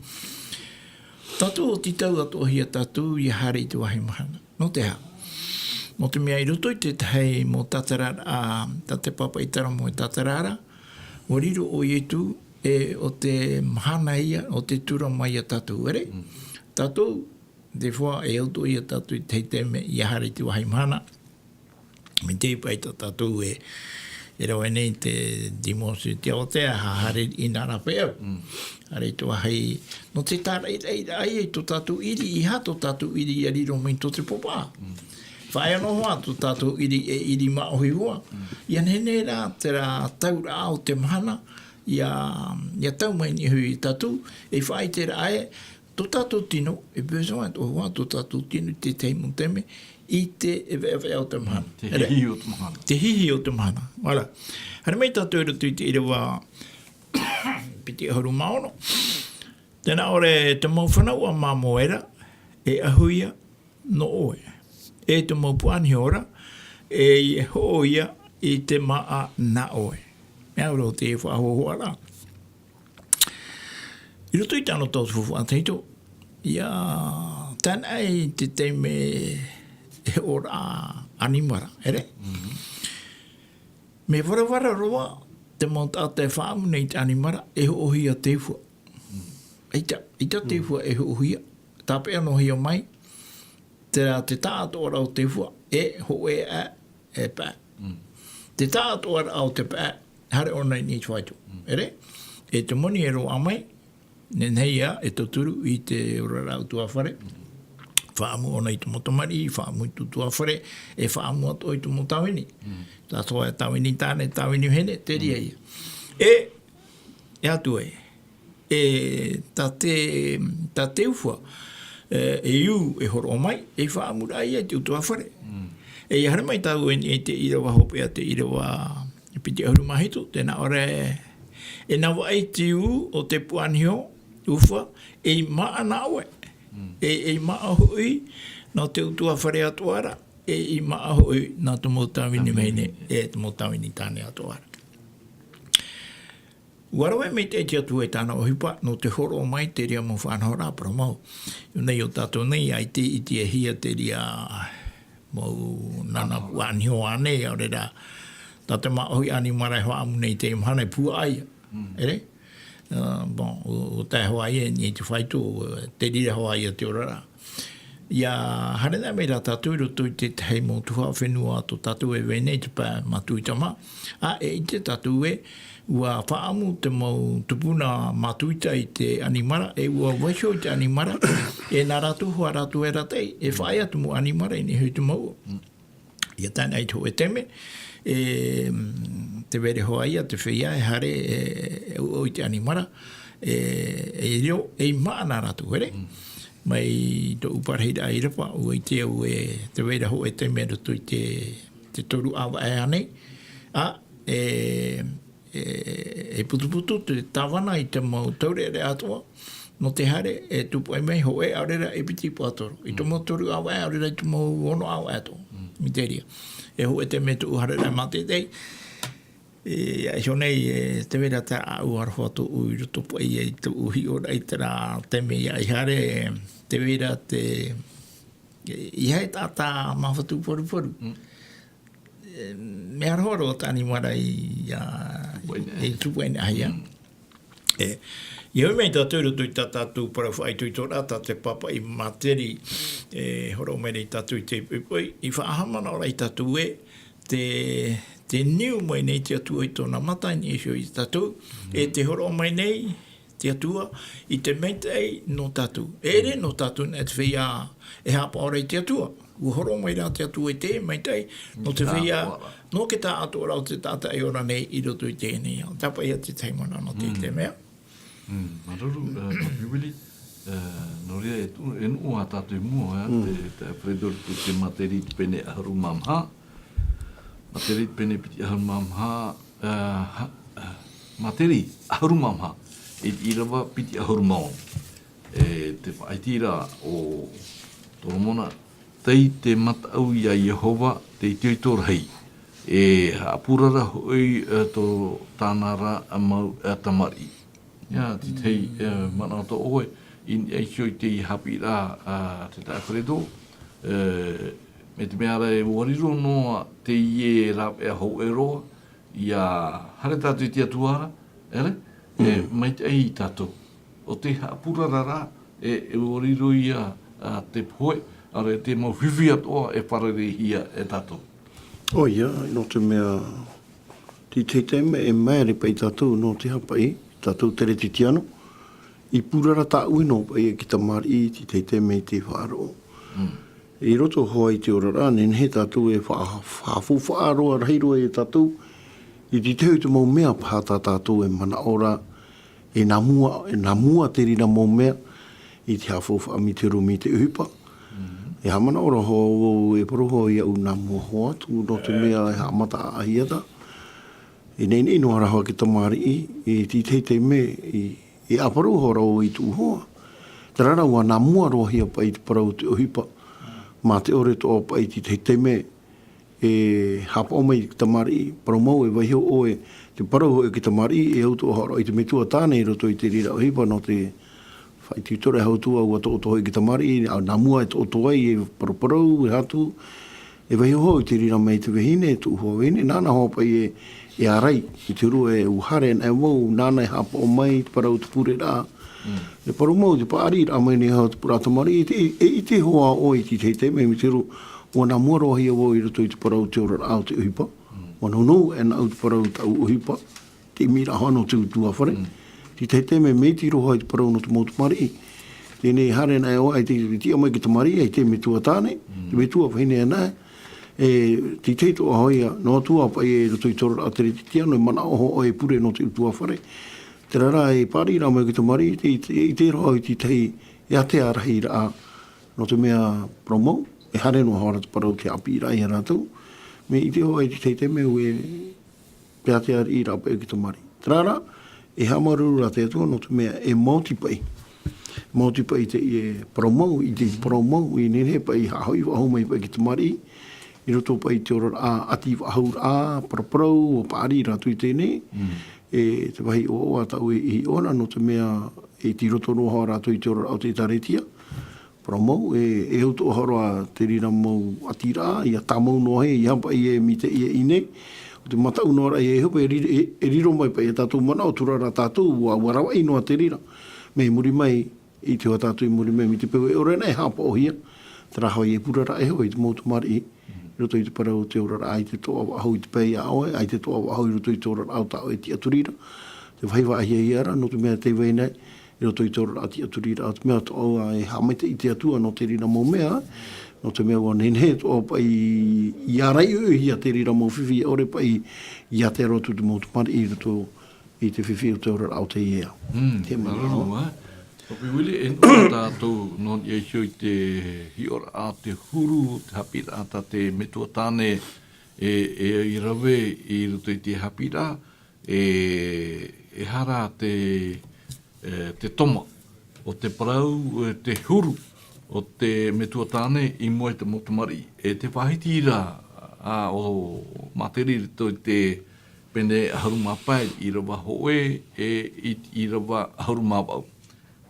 Tatu o titau ato hi a tatu, ia hare i te wahi mahana. No te hao. Mo te mea i roto i te hei mo tatarara, tate papa i tara mo e tatarara, o riro o ietu o te mahana ia, o te tura mai a tatu, ere? Tatu, te whua e auto i a tatu i te teme i ahare te wahi mahana. Me te ipai ta tatu e rawe nei te dimosu te aotea, hare i nara pēau. Hare te wahi, no te tāra ai e to tatu iri, i hato tatu iri i a riro mai to te popa. Whae anō hoa tu tātou iri maohi hoa. Ia nene rā te rā taura o te mahana, ia tau mai ni hui tātou, e whae te rā e, tō tātou tino, e besoin tō hoa, tō tātou tino te teimu teme, i te ewe o te mahana. Te hihi o te mahana. Te hihi o te mahana, wala. Hare mai tātou rutu i te irawa piti ahuru maono. Tēnā ore te mauwhanau a māmoera, e ahuia no oe. E te maupuani ora, e hoia i te maa na oe. Mea uro te e whahohoa rā. I roto i tāno tōtu fufu anteito, ia tēnei te teime e ora animara, ere? Me warawara roa, te mauta te whaamu nei te animara, e hohia te fua. Eita te fua e hohia, tāpe anō hia mai, te tāto ora o te fua, e hoe e pā. Te tāto ora o te pā, hare ona ni whaitu, ere? E te moni e roa mai, nenheia e toturu i te urarau tuawhare, whaamu ona i te motomari, whaamu i tu tuawhare, e whaamu ato i tu motawini. Tātoa e tawini tāne, tawini hene, te ria ia. E atu ta te ufua, e iu e horo o mai, e whaamura ia te utua whare. E hara mai tau e te irawa hope a te irawa piti ahuru mahito, tēnā ore E na wai tiu o te puanio, ufa, e maa na oe. E maa hui, no te utua whare atuara, e maa hui, na te motawini meine, e te motawini tāne atuara. Warawe me te tia tu e tāna o hipa, no te horo o mai te ria mo whanau rāpara mau. Nei o tātou nei, ai te iti e hia te ria mau nana puanio ane, au rera, tātou maohi ani marai hoa amu nei te imhane pua aia. Ere? Bon, o tai hoa ia, ni te whaitu, te rira hoa ia te orara. Ia, hare nā mei rā tātou roto i te hei mō tuha whenua to tātou e wene te pā mātui tama. E te tātou e, ua whaamu te mau tupuna matuita i te animara, e ua waisho i te animara, e nā rātu hua rātu e ratei, e whae atu mo animara i ni hui te mau. Ia tāna i tō e teme, te vere hoa ia, te whia e hare o i te animara, e reo, e maa nā rātu, ere? Mai tō uparheira ai rapa, ua i te au e te vere hoa e teme rato i te toru awa e anei, e putuputu te tawana i te mau taurere atua, no te hare e tupu e mei ho e aurera e piti puatoro. I te mau toru awa e aurera i te mau ono awa atua, mi te ria. E ho e te me tu uharera mate tei. E honei te vera ta au arwha tu ui roto pai e tu uhi ora i te rā te mea i hare te vera te i hei tātā mawhatu poru poru. Me arhoro o tāni mara i tupuene ahia. I hoi mei tātou roto i tātou para whai tui tō rata te papa i materi horo mene i tātou i te pipoi. I whaahamana ora i tātou e te niu mai nei te atua i tōna mata ni e i tātou. E te horo mai nei te atua i te meitei no tātou. Ere no tātou e te whia e hapa ora i te atua. Ua horo mai rā te atua i te meitei no te whia no ke tā atua rau te tāta e ora nei i roto i tēnei. Tapa ia te teimana no te mea. Maruru, Papiwili, no rea e nua tātou i mua, te apredor tu te materi te pene aharu mamha. Materi te pene piti aharu mamha, materi aharu mamha, e irawa piti aharu maon. Te whaitira o Toromona, tei te matau ia Yehova, te itioi tōra hei. E apurara hoi tō tānara mau tamari. Ia, te tei mana to oe, in e hioi te hapi rā te tā wharedo. Me te mea rai wariro noa te ie rap e hou e roa. Ia, hare tātou i te atuara, ere? Mai te ei tātou. O te apurara rā, e wariro ia te poe, are te mau whiwhi atoa e parare hia e tātou. O ia, no te mea, ti te teme e maere pai tātou no te hapai, tātou tere ti tiano, i purara tā uino pai e ki ta mari ti te teme i te whaaro. I roto hoa i te orara, nen he tātou e whaafu whaaroa reiro e tātou, i ti teu te mau mea pāta tātou e mana ora, e namua te rina mau mea, i te hafo whaami te rumi te uhipa. E hamana ora ho e poroho ia u nā mua hoa tu no te mea e hamata ahiata. E nei nei noara hoa ki tamari i ti te me i aparu ho rau i tu hoa. Te rara ua nā mua roa hia pa i te parau te uhipa. Ma te ore to pa i ti te me e hapa o mai ki tamari parau mau e waihio oe te parau ho e ki tamari e auto horo i te metua tāne i roto i te rira uhipa no te whai titore hautua ua to otohoi ki tamari, nā mua e to otohoi e paraparau e hatu, e wahi hoi te rira mei te wehine, e tu hoa wehine, nāna hopa e arai, i te rua e uhare e wau, nāna e hapa o mai, te parau te pure rā. E paru mau te paari rā mai ni hau te pura tamari, i te hoa oi ti te me, mi te ru, ua nā mua rohi a wau i roto i te parau te ora rā te uhipa, ua nau e nā au te parau te uhipa, te mira hano te utua whare. Ti te me meiti roha i te parau no te mōtu mari. Tēnei hare nai oa, te tia mai ki te mari, te me tua tāne, te me tua whaine anai. Ti te toa hoia, no tua pai e roto i toro a tere ti tia, no mana oho o e pure no te utua whare. Te rara e pari rā mai ki te mari, i te roha i ti tei, e ate arahi rā, no te mea promo, e hare no hara te parau te api rā i rātou. Me i te hoa i te me ue, pe ate arahi rā pai ki te mari. Te rara, e hamarura te atua no te mea e multipai. Multipai te i e promou, i te promou, i nene pa i hahoi wahau mai pa ki te mari, i roto pa i te ora a ati wahau a paraprau o paari ratu i tēnei, e te wahi o a tau i ona no te mea e ti roto no hoa ratu i te ora au te taretia, promou, e auto horoa te rira mou atira, i a tamau no he, i hampa i e mi te i e ine, o te matau no ara i e hupa e riro mai pa i a tātou mana o turara tātou, ua warawa i noa te rira. Me muri mai, i te hoa tātou i muri mai, mi te peu e ora nei hapa o hia, te raha i e purara e hoa i te moutu mari i, roto i te parau te ora ai te toa wahau i te pei aoe, ai te toa wahau i roto i te ora au tau e ti aturira, te whaiwa ahia i ara, no te mea te wei nei, i roto i te ora ati aturira, te mea toa e hamaite i te atua no te rira mou mea, no te mea wan henhe toa pa i arai i a te rira mou whiwhi, ore pa i a te roto te moutu mari i roto i te whiwhi o te ora au te iea. Te mararo, Hopi wili en ora tātou non i eisio i te hiora a te huru, te hapira a te metua tāne e i rawe i roto i te hapira e hara te toma o te parau, te huru o te metua tāne i moe te motamari. E te whahitira o materi rito i te pene harumapai i rawa hoe i rawa harumawau.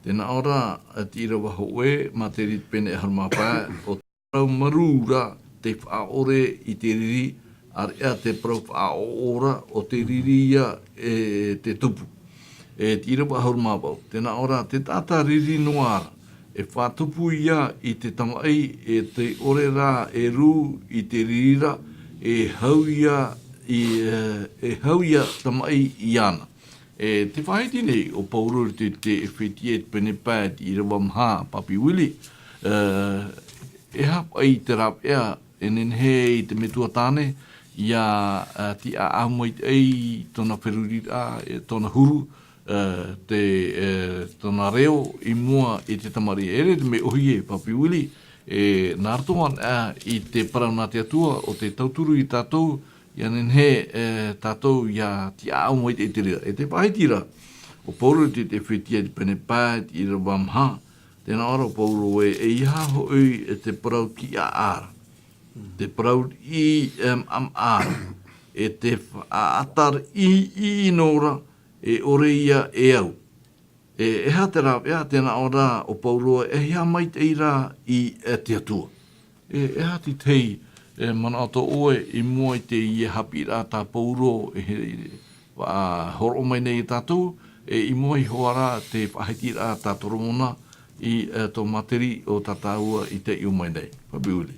Tēnā ora, ti rawa hoe, mā te rīt pene e harumapā, o te parau marura te whaore i te riri, ar ea te parau whaora o te riri ia te tupu. Ti rawa harumapau. Tēnā ora, te tata riri noara, e whātupu ia i te tamai, e te ore rā e ru i te ririra, e hau ia tamai i ana. Te whaiti nei o paurori te whetie pene pēt i rawa mha papi wili. E hapa i te rap ea e nenhe i te metua tāne ia ti a amoit ei tona wherurira, tona huru, tona reo i mua i te tamari. Ere te me ohi e papi wili. Nā ratoan i te parauna te atua o te tauturu i tātou, ia nenhe tātou ia ti au moi te rira. E te pahitira, o pauro te whetia te pene pāt i rawa mha, tēnā ora o pauro e iha hoi e te parau ki a ara. Te parau i am ara. E te atar i nora e ore ia e au. E ha te rā pia tēnā ora o pauro e hia mai te ira i te atua. E ha ti tei mana ato oe i mua i te i hapira tā pauro horo mai nei tātou i mua i hoara te whahitira tā toromona i tō materi o tātaua i te iu mai nei. Pabiuli.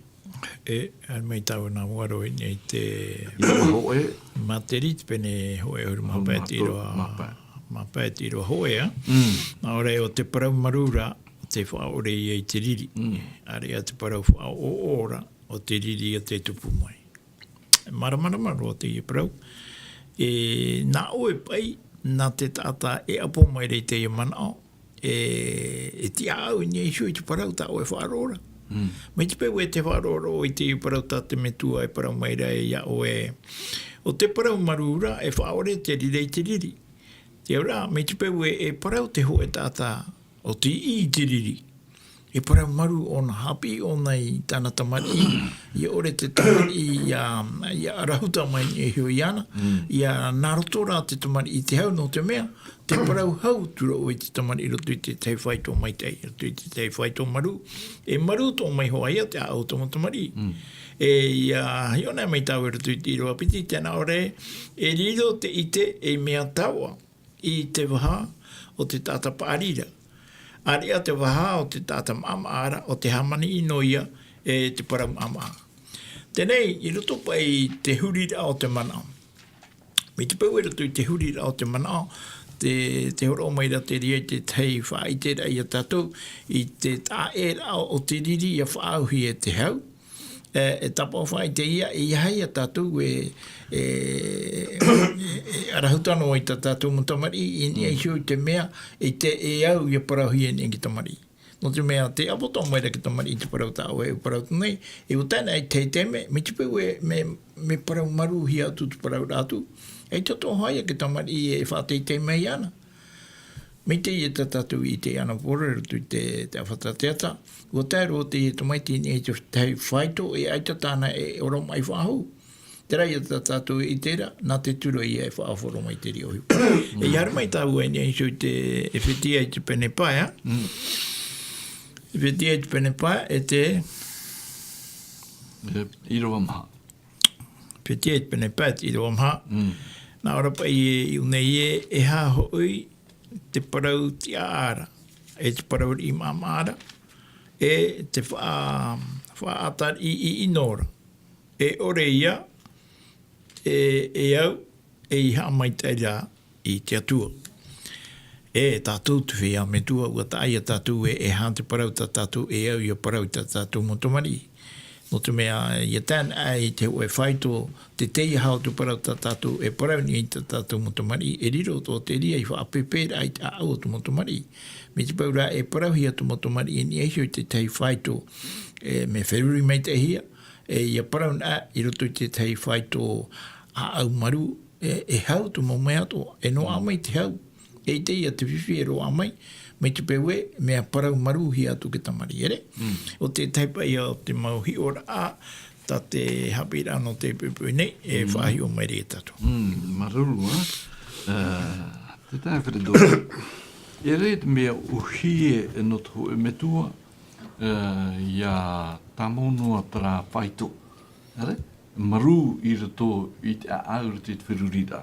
An mai tau nā waro i nei te materi te pene hoe huru mapēt i roa hoe. Nā ore o te parau marura te whaore i te riri. Are te parau whao ora o te riri a te tupu mai. Maramara o te iprau. Nā oe pai, nā te tata e apo mai rei te ia manao. E ti au ni e shui te parau ta oe whaarora. Mai te peu e te whaarora o i te iprau ta te metua e parau mai rei ia oe. O te parau marura e whaore te rirei te riri. Te ora, mai te peu e parau te hoe tata o te i te riri. E parau maru o na hapi o nei tāna tamari i ore te tamari i arahuta mai e hui ana i a narotora te tamari i te hau no te mea te parau hau tura o i te tamari i roto i te tei whaito mai tei roto i te tei whaito maru e maru tō mai hoa ia te au tō tamari i a hiona mai tau e roto i te iroa piti tēnā ore e riro te ite e mea taua i te waha o te tata pārira. Aria te waha o te tata mama ara o te hamani i noia e te parau mama. Tenei, i roto pai te hurira o te manao. Me te pau e roto i te hurira o te manao, te horo mai ra te ria te tei wha i te rai a tātou, i te tā e rao o te riri a whaauhi e te hau. E tapa o whai te ia, i hai a tātou arahutano i tā tātou mo tamari, i ni e hiu te mea, i te e au i a parahui e ni tamari. no te mea te apoto mai ra ki tamari i te parau tā oe parau nei e o tēnā i te teme me te peu e me parau maru hi atu tu parau rātu e toto haia ki tamari e whātei te mei ana me te i te tatu i te ana pora tu te awhatateata o tēro te i tomaiti ni e te whaito e aita tāna e oro mai whahu te rai e tatu i tera, nā te turo i e whaaforo mai te rio. E iara mai tāu e nei so te e whitia i te pene paia. E whitia i te pene paia e te... Irawa maha. Whitia i te pene paia te irawa maha. Nā ora pa i unei e hā hoi te parau ti aara. E te parau i mamara. E te whaatar i inora. E ore ia... e au, e iha mai taila i te atua. E tātou te whia me tua, ua ta aia tātou e hante parau ta tātou, e au ia parau ta tātou motomari. No te mea, ia tēn ai te oe whaito, te tei hao tu parau ta tātou, e parau ni ta tātou motomari, e riro tō te ria i whaapepera ai ta au tu motomari. Me te paura e parau hia tu motomari, e ni eisho te tei whaito, me wheruri mai te hia, e ia parau na, i roto te tei whaito, a au maru e hau tu mau mea to e no amai te hau e te ia te whiwhi e ro amai me te pewe mea parau maru hi atu ki tamari ere o te taipa ia o te mau hi ora a ta te hapira no te pepe nei e whahi o mai re tatu maruru te tai whiredo e re te mea uhie e no tu e metua ia tamonua tara whaito ere maru i rato i te aur te whirurira.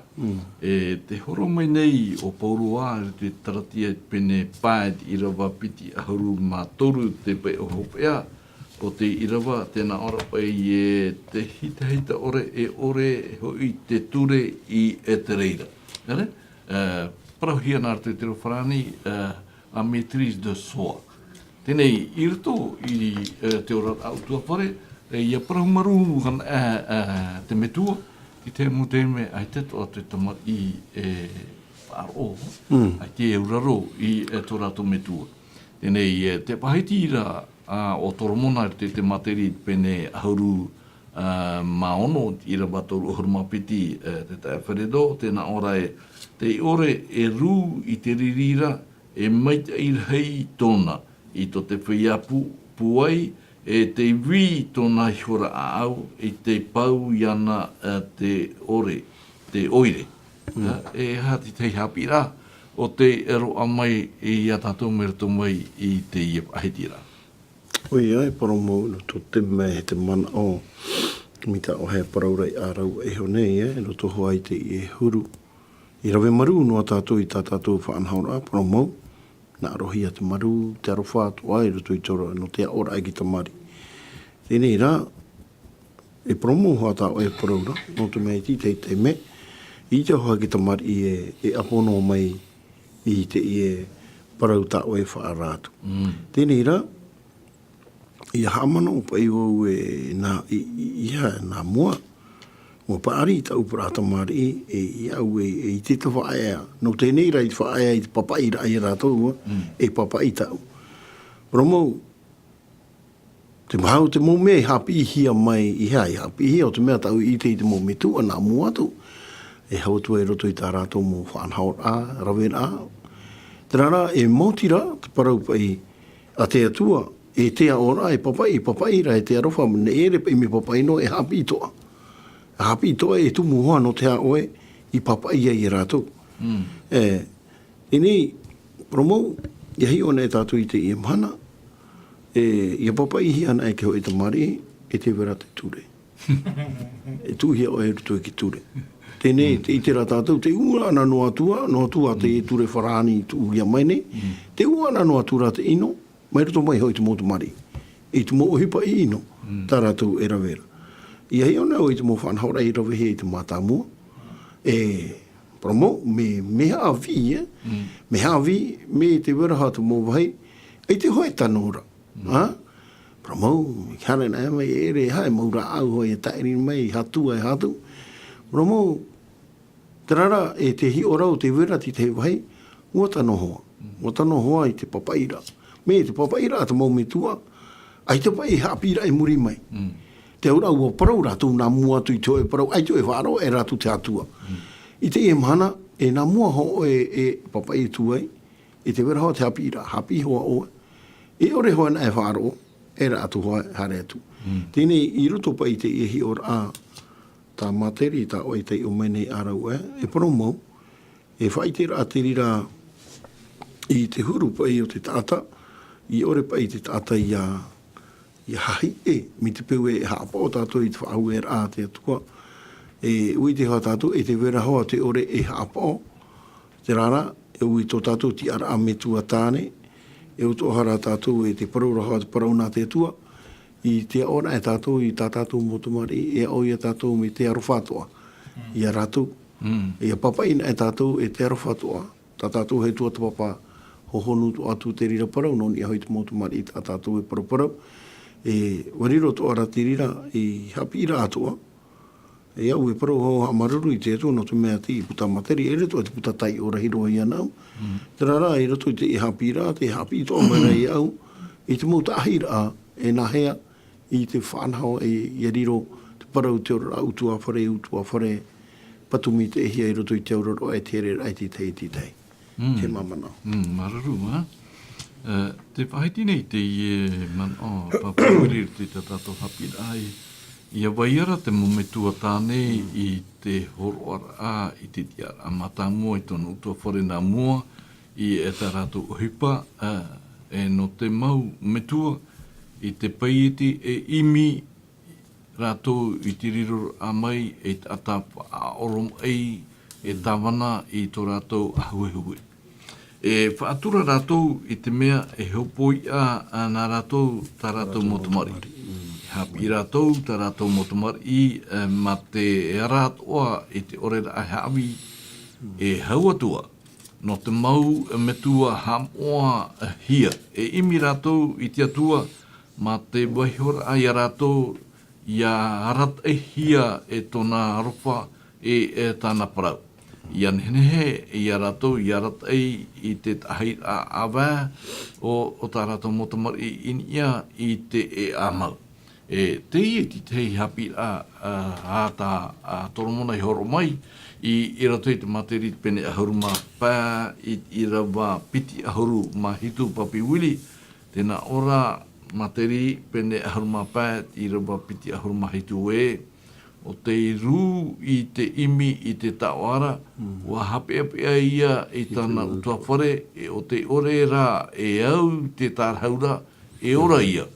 E te horo mai nei o Pauroa i te taratia pene paet i rawa piti ahuru mā toru te pai o hopea o te irawa tēnā ora pai e te hita ore e hoi te ture i e te reira. Ere? Parauhia nā te tero wharani a maîtrise de soi. Tēnei i rato i te ora autua whare e ia parahumaru te metua i te muteme ai teto a te tamat i whaaro ai te euraro i tō rato metua. Tēnei te pahetira o Toromona te materi pene ahuru maono i rabatoru ohurumapiti te tae wharedo tēnā ora te ore e rū i te ririra e maita i rei tōna i to te whiapu puai e te wi tōna hora au, e te pau iana te ore, te oire. E hati te hapira, o te ero amai e ia tātou merato mai i te iep ahitira. Oi ai, paromo no tō te mea he te mana o mita o hea paraurai ārau e honei, no tō hoa i te i e huru. I rawe maru noa tātou i tā tātou whaanhaura, paromo, na arohia te maru, te arofa atu ai, roto i toro, no te ora ai ki tamari. Tēnei rā, e promo hoa tāo e paraura, no te mea i te me, i te hoa ki tamari e apono mai i te i e parau tāo e whaarātu. Tēnei rā, i hamano pa i o e nā mua, o paari i tau para tamari e au e te ta whaea. No tēnei rā i te whaea i te papai ra i rātou, e papai tau. Promo, te mahau te mō mea hapi hia mai i hapi hia o te mea tau i te mō me tua nā mua atu. E hautua e roto i tā rātou mō whaanhaur rawen Te rara e mōtira te parau pai a te atua. E te ora e papai ra e te arofa ne ere pai me papai no e hapi toa. Hapi toa e tumu hoa no te oe i papai i rātou. Ini promo, ia hi ona e tātou i te i mana. Ia papai hi ana e ke ho e te mari e te wera te ture. E tuhia o e rutu e ki ture. Tēnei, i te rā tātou, te ua ana no atua te e ture wharani tu uria mai ne. Te ua ana no atua te ino, mai ruto mai hoi te motu mari. E tu mo ohipa i ino, tā rātou e rawera. Ia hi ona o i te mo whanhaura i rawe he i te mātāmua. Promo, me hawi, me hawi, me te wera hatu mō wahi, e te hoi tanora. Promo, kare na mai ere hai maura au hoi e tairi mai hatua e hatu. Promo, te rara e te hi orau te wera ti te wahi, ua tano hoa. Ua tano hoa i te papaira. Me te papai rā te mau me tua, ai te pai hapi rai muri mai. Te ura ua parau rātou nā mua tu i tō e parau, ai tō e whāro e rātou te atua. I te e mana, e nā mua ho e papai e tuai, e te wera hoa te hapi rā, hapi hoa oe. E ore hoa na e whāro, e rātou hoa hare atu. Tēnei i roto pa i te ihi o rā, tā materi tā oi te o mene arau e parau mau, e whai te rā te rira i te huru pa i o te tata, i ore pa i te tata i hahi mi te peu e hapa o tātou i te whaau e rā te atua. E ui te hoa tātou, e te wera hoa te ore e hapa o, te rara, e ui tō tātou ti ara a me tua tāne, e uto hara tātou e te parau raha te parau nā te atua, i te ora e tātou i tā tātou motumari, e au i a tātou me te arowhātua, i a rātou. E a papaina e tātou e te arowhātua, tā tātou hei tua te papa hohonu tu atu te rira parau, non i a hoi te motumari i tā tātou e parau parau. E wariro tu ara te rira i hapi ira atua, e au e parau hoa amaruru i te atua no te mea ti i puta materi, e reto e te puta tai ora hiro i anau. Te rara i rato i te i hapi ira, te hapi i tō mera i au, i te mauta ahira e nahea, i te whanhao e i riro te parau te ora utua whare, patumi te ehia i roto i te auraro e te re rai te tei. Te mamana. Mararu, ha? Te whaiti nei te man papawiri te tato hapi ai. Ia waiara te mometua tāne i te horoara i te tiara amata mua i tonu utua whare nā mua i e tā rātou ohipa e no te mau metua i te paieti e imi rātou i te riro a mai e te atapa a orom ei e tāwana i tō rātou ahuehui. E whaatura rātou i te mea e hopoi a nā rātou tā rātou motomari. Hapi rātou tā rātou motomari ma te rātoa i te orera a hawi e hauatua. No te mau metua hamoa hia. E imi rātou i te atua ma te waihora ai rātou ia harat e hia e tōna ropa e tāna parau. Ia nehe i a rātou i arat ei i te tahir a awa o tā rātou motomari i inia i te e amau. E te i te hapi a tā toromona i horo mai i rato i te materi pene ahuruma pā i rawa piti ahuru ma hitu papi wili tēnā ora materi pene ahuruma pā i rawa piti ahuru ma hitu o te ru i te imi i te tawara, wa hape apea ia i tāna utua whare, o te ore rā e au te tārhaura e ora ia.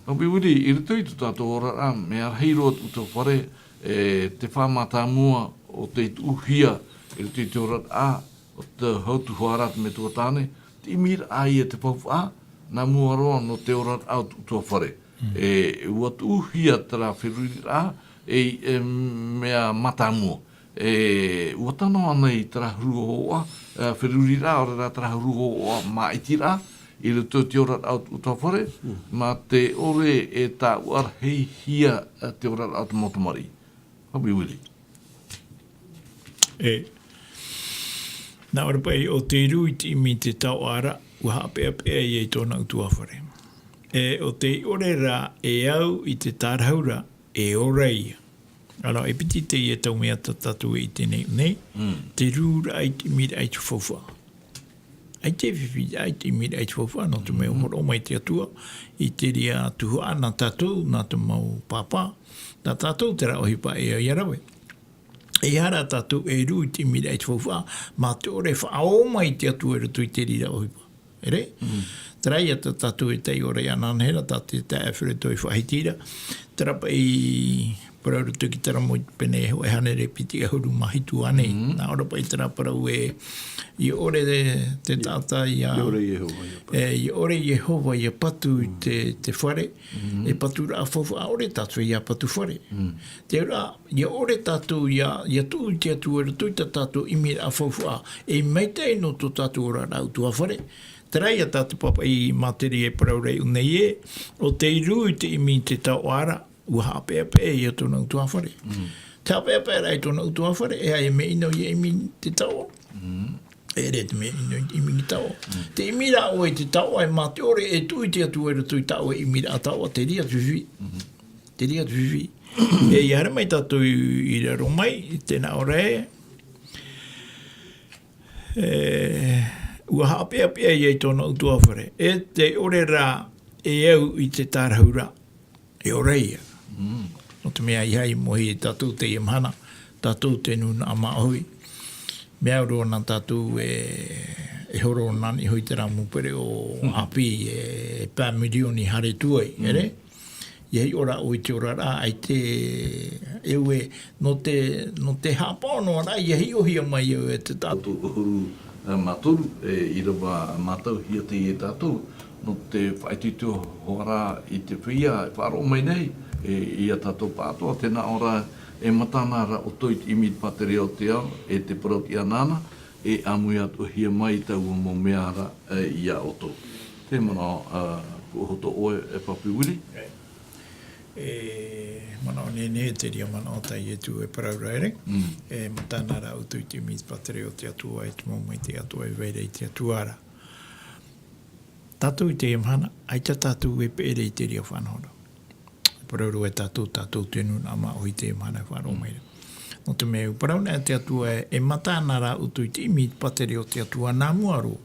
Papi wiri, i rito i tu tātou ora rā, me arheiro utua whare, te whamata mua o te uhia, i rito i te ora rā, o te hautu huarat me tua tāne, te imira a ia te pauwha, nā mua roa no te ora rā utua whare. Ua tu uhia tara whiruri rā, mea matamua. Ua tano ana i tarahuru hoa, whiruri rā, ora rā tarahuru hoa maiti rā, i ruto te ora au utawhare, ma te ore e tā uar hei hia te ora au motomari. Hapi wili. Nā ora pai o te rui ti mi te tau ara, ua hape apea i e tōna utawhare. O te ore rā e au i te tārhaura, e ora ia. Ara, e piti te ia tau mea tatu i tēnei nei, te rūra ai te mira ai te whawha. Ai te whiwhi ai te mira ai te whawha, no te mea umoro mai te atua, i te ria tuhua nā tātou, nā te mau pāpā, nā tātou te rā ohipa e au iarawe. E hara tātou e rū i te mira ai te whawha, mā te ore whaao mai te atua e rutu i te rira ohipa. Ere? Trai ata tātou e tei ora i ananhera, tātou e tei awhire toi whahitira, tarapa i parau tuki tara mo pene e hane re piti ahuru mahitu anei. Nā ora pai tara parau i ore te tata i ore Yehova i a patu i te whare, e patu rā whawha a ore tātou i a patu whare. Te rā, i ore tātou i a tū i te atu e ratu i tātou imi a whawha e meitei no tō tātou ora rau tua whare. Terai a tātou papa i materi e parau rei unei o te iru i te imi te tau ara, ua hape ape i a tōna utua whare. Te hape ape rei tōna utua whare, e ai me ino i imi te tau. E re te me imi tau. Te imi ra o e te tau ai mate ore e tui te atu e tui tau e imi ra tau te ria tuwi. Te ria tuwi. E i hara mai tatu i raro mai, tēnā ore ua hapea pia i ei tōna utua whare. E te ore rā e au i te tārhaura e oreia. No te mea ihai mohi e tatu te iamhana, tatu te nuna ama hui. Mea uro nā tatu e horo nani hui te ramupere o api e pā milioni hare tuai, ere? Iei ora o i te ora rā ai te ewe no te hapono rā, iei ohia mai e te tatu. Uhuru mātoru i rawa mātau hia te i tātou no te whaitito hoara i te whia e wharo mai nei i a tātou pātoa tēnā ora e matana ra o toit imit pateri o te ao e te paroti anana e amui atu hia mai tau o mo mea ra i a oto. Te mana hoto oe e papi wili. Mana o nene te ria mana o tai e tu e parauraere. E matana ra o toit imit pateri o te atua e te momai te atua e veire i te atuara. Tatu i te imhana, ai ta tatu e pere i te ria whanhora. Parauru e tatu tenu na ma o i te imhana e wharo meira. No te mea uparauna e te atua e matana ra utu i te imi pateri o te atua nā muaro.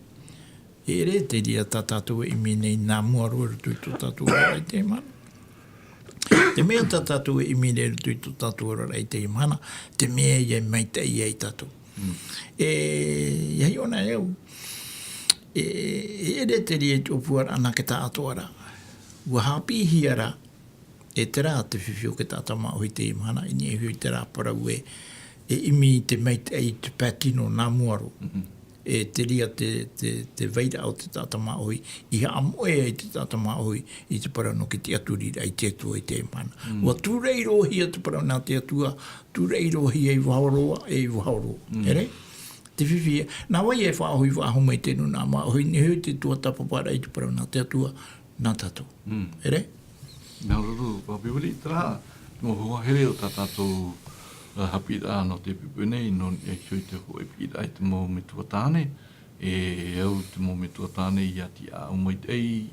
E re te ria ta tatu e imi nei nā muaro e rutu i tō tatu ara i te imhana. Te mea ta tatu e imi nei rutu i tō tatu ara i te imhana, te mea i e maitei e tatu. Iai ona eu, e re te ria i tō puara ana ke tā atoara. Ua hapi hiara, e te rā te whiwhio ke tātama o i te imhana, i ni e hui te rā parau e imi te mate e te patino nā muaro. E te ria te veira o te tātama o i ha amoe e te tātama o i te parau no ki te aturira i te atua i te imhana. Ua tūreiro hia te parau nā te atua, tūreiro hia i whaoroa e i whaoroa. Ere? Te whiwhia. Nā wai e whaahoi whaahomai tēnu nā maahoi, ni hui te tua tapapara i te parau nā te atua nā tatu. Ere? Nā ruru, papiwiri, tērā, mō hoa here o tā tātou hapira no te pipune, no e kioi te hoa pira i te mō me tuatāne, e au te mō me tuatāne i ati a umaitei,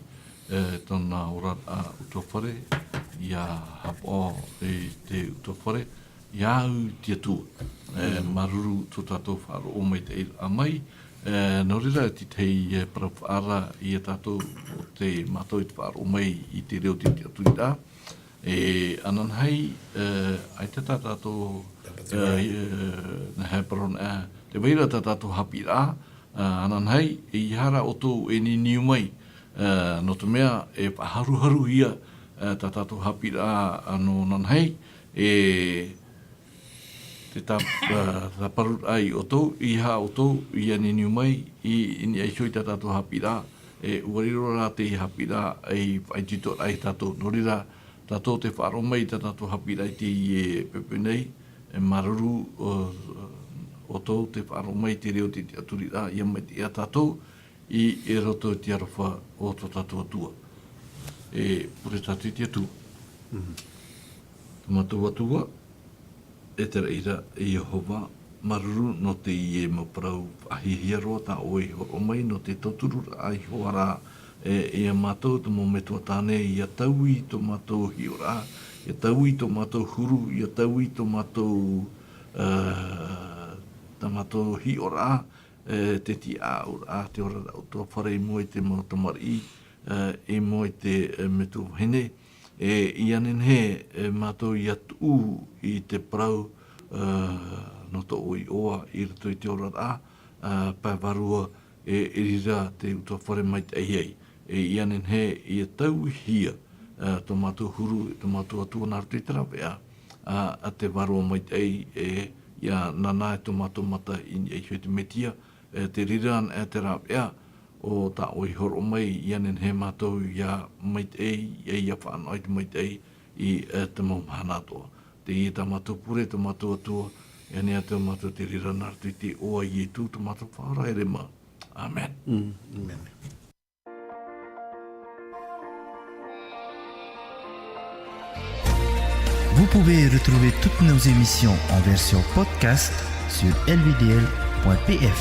tōna ora a utawhare, i a hapo e te utawhare, i au te atua. Maruru tō tātou wharo umaitei a mai, no rira ti tei parawhaara i a tātou o te mātou i te whaaro mai i te reo te aturita. Anan hei, ai te tātou na hei parona, te weira tātou hapira, anan hei, i hara o tō e ni niu mai, no te mea e haru ia tātou hapira anō nan hei, te taparut ai o tō, i ha o tō, i ani niu mai, i ni ai soi tātou hapira, uariro rā te hapira, ai whaitito ai tātou, no rira tātou te whaaro mai tātou hapira i te i pepenei, maruru o tō te whaaro mai te reo te aturira, i amai te ia tātou, i roto te arawha o tō tātou atua. Pure tātou te atua. Tamatua atua, e te reira e Jehova, maruru no te i e maparau ahihia roa tā oi horo mai no te toturu ai hoara e a mātou te mō me tuatāne i a tau i tō mātou hiora, i a tau i tō mātou huru, i a tau i tō mātou ta mātou hiora, te ti a te ora o tō whare i moe te mō tamari e moe te metu hene, i anen he mātou i atu i te parau no to oi oa i rato i te ora rā, pai varua e rira te utua whare mai te ei. I anen he i a tau hia tō mātou huru, tō mātou atua nā rato i tarawea, a te varua mai te ei ia nana e tō mātou mata i ei hoi te metia, te riran e te rawea, o tā oi horo mai i anen he mātou ia mai te ei ia whanau te mai te ei i te maumahana toa. Te i tā mātou pure, tā mātou atua, e nea te mātou te rira nārtu i te oa i e tū, tā mātou whaara ere mā. Amen. Amen. Vous pouvez retrouver toutes nos émissions en version podcast sur lvdl.pf.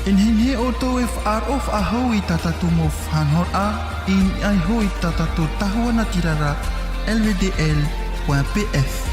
In hin he o tō e whaarof a hau I tatatu mo whanhor a in ai hoi tatatu tahua na tirara LVDL.pf